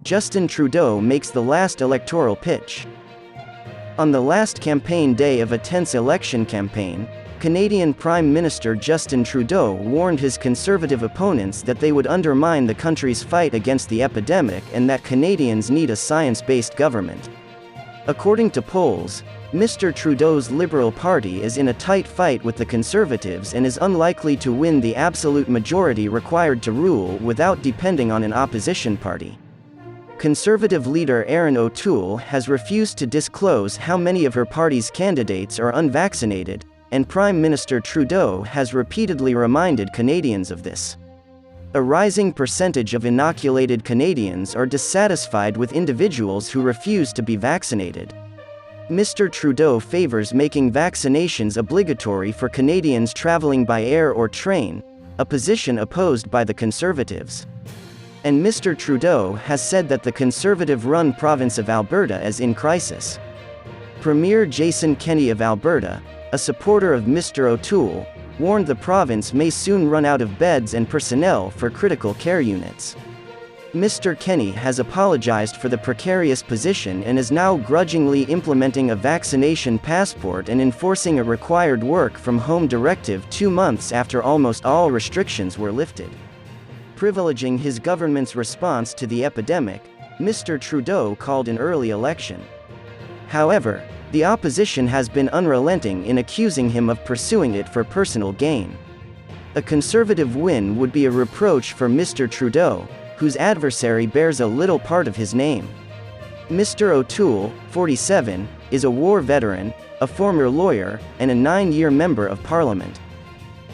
Justin Trudeau makes the last electoral pitch. On the last campaign day of a tense election campaign, Canadian Prime Minister Justin Trudeau warned his Conservative opponents that they would undermine the country's fight against the epidemic and that Canadians need a science-based government. According to polls, Mr. Trudeau's Liberal Party is in a tight fight with the Conservatives and is unlikely to win the absolute majority required to rule without depending on an opposition party. Conservative leader Erin O'Toole has refused to disclose how many of her party's candidates are unvaccinated, and Prime Minister Trudeau has repeatedly reminded Canadians of this. A rising percentage of inoculated Canadians are dissatisfied with individuals who refuse to be vaccinated. Mr. Trudeau favors making vaccinations obligatory for Canadians traveling by air or train, a position opposed by the Conservatives. And Mr. Trudeau has said that the Conservative-run province of Alberta is in crisis. Premier Jason Kenney of Alberta, a supporter of Mr. O'Toole, warned the province may soon run out of beds and personnel for critical care units. Mr. Kenney has apologized for the precarious position and is now grudgingly implementing a vaccination passport and enforcing a required work-from-home directive 2 months after almost all restrictions were lifted. Privileging his government's response to the epidemic, Mr. Trudeau called an early election. However, the opposition has been unrelenting in accusing him of pursuing it for personal gain. A Conservative win would be a reproach for Mr. Trudeau, whose adversary bears a little part of his name. Mr. O'Toole, 47, is a war veteran, a former lawyer, and a 9-year member of Parliament.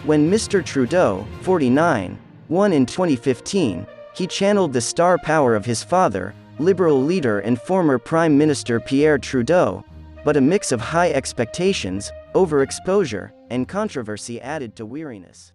When Mr. Trudeau, 49, won in 2015, he channeled the star power of his father, Liberal leader and former Prime Minister Pierre Trudeau, but a mix of high expectations, overexposure, and controversy added to weariness.